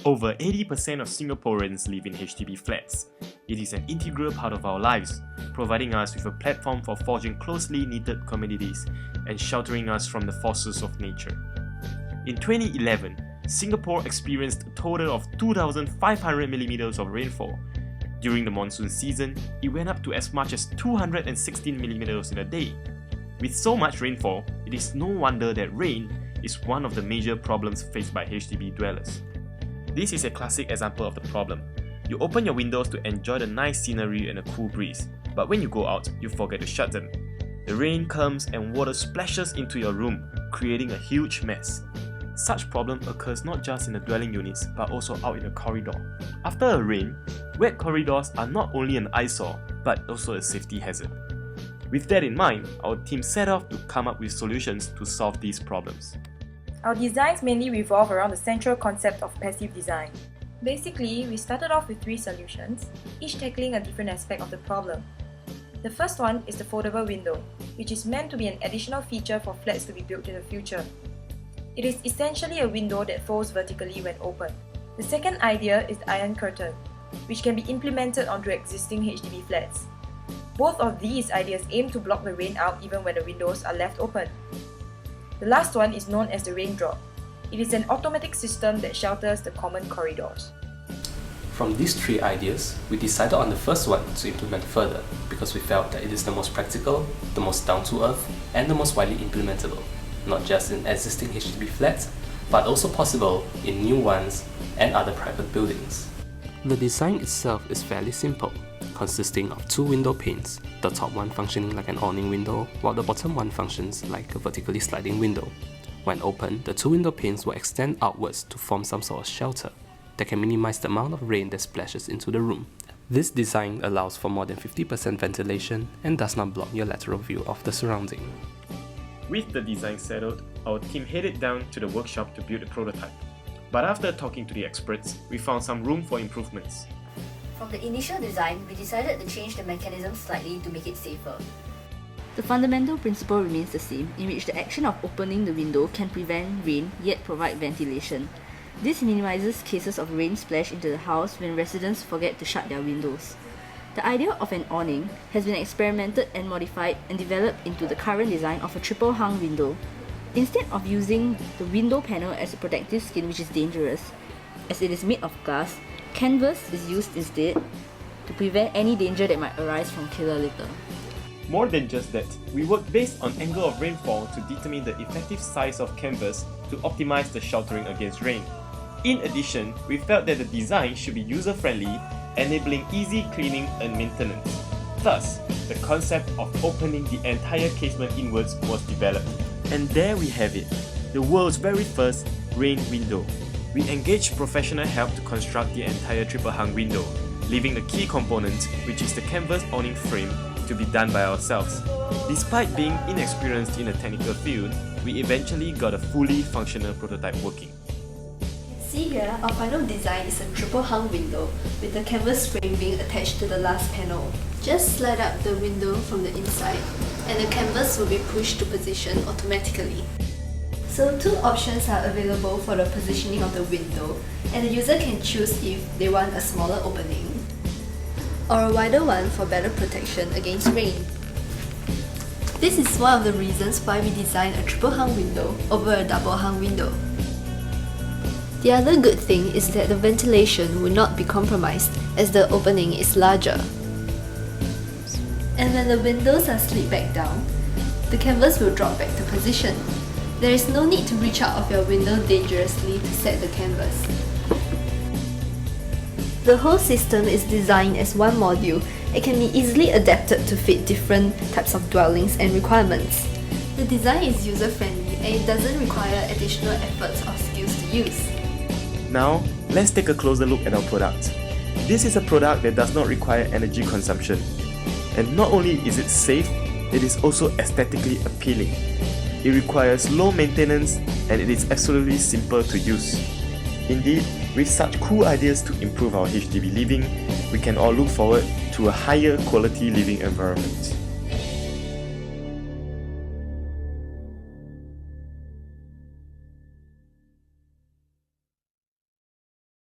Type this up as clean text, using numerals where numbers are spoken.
Over 80% of Singaporeans live in HDB flats. It is an integral part of our lives, providing us with a platform for forging closely knitted communities and sheltering us from the forces of nature. In 2011, Singapore experienced a total of 2,500 millimeters of rainfall. During the monsoon season, it went up to as much as 216 millimeters in a day. With so much rainfall, it is no wonder that rain is one of the major problems faced by HDB dwellers. This is a classic example of the problem. You open your windows to enjoy the nice scenery and a cool breeze, but when you go out, you forget to shut them. The rain comes and water splashes into your room, creating a huge mess. Such problem occurs not just in the dwelling units, but also out in the corridor. After a rain, wet corridors are not only an eyesore, but also a safety hazard. With that in mind, our team set off to come up with solutions to solve these problems. Our designs mainly revolve around the central concept of passive design. Basically, we started off with 3 solutions, each tackling a different aspect of the problem. The first one is the foldable window, which is meant to be an additional feature for flats to be built in the future. It is essentially a window that folds vertically when open. The second idea is the iron curtain, which can be implemented onto existing HDB flats. Both of these ideas aim to block the rain out even when the windows are left open. The last one is known as the raindrop. It is an automatic system that shelters the common corridors. From these 3 ideas, we decided on the first one to implement further because we felt that it is the most practical, the most down-to-earth, and the most widely implementable, not just in existing HDB flats, but also possible in new ones and other private buildings. The design itself is fairly simple, consisting of 2 window panes, the top one functioning like an awning window, while the bottom one functions like a vertically sliding window. When open, the 2 window panes will extend outwards to form some sort of shelter that can minimize the amount of rain that splashes into the room. This design allows for more than 50% ventilation and does not block your lateral view of the surrounding. With the design settled, our team headed down to the workshop to build a prototype. But after talking to the experts, we found some room for improvements. From the initial design, we decided to change the mechanism slightly to make it safer. The fundamental principle remains the same, in which the action of opening the window can prevent rain yet provide ventilation. This minimizes cases of rain splash into the house when residents forget to shut their windows. The idea of an awning has been experimented and modified and developed into the current design of a triple hung window. Instead of using the window panel as a protective skin, which is dangerous, as it is made of glass, canvas is used instead to prevent any danger that might arise from killer litter. More than just that, we worked based on angle of rainfall to determine the effective size of canvas to optimize the sheltering against rain. In addition, we felt that the design should be user-friendly, enabling easy cleaning and maintenance. Thus, the concept of opening the entire casement inwards was developed. And there we have it, the world's very first rain window. We engaged professional help to construct the entire triple hung window, leaving the key component, which is the canvas awning frame, to be done by ourselves. Despite being inexperienced in the technical field, we eventually got a fully functional prototype working. See here, our final design is a triple hung window with the canvas frame being attached to the last panel. Just slide up the window from the inside and the canvas will be pushed to position automatically. So 2 options are available for the positioning of the window, and the user can choose if they want a smaller opening or a wider one for better protection against rain. This is one of the reasons why we designed a triple hung window over a double hung window. The other good thing is that the ventilation will not be compromised as the opening is larger. And when the windows are slid back down, the canvas will drop back to position. There is no need to reach out of your window dangerously to set the canvas. The whole system is designed as one module and can be easily adapted to fit different types of dwellings and requirements. The design is user-friendly and it doesn't require additional efforts or skills to use. Now, let's take a closer look at our product. This is a product that does not require energy consumption. And not only is it safe, it is also aesthetically appealing. It requires low maintenance and it is absolutely simple to use. Indeed, with such cool ideas to improve our HDB living, we can all look forward to a higher quality living environment.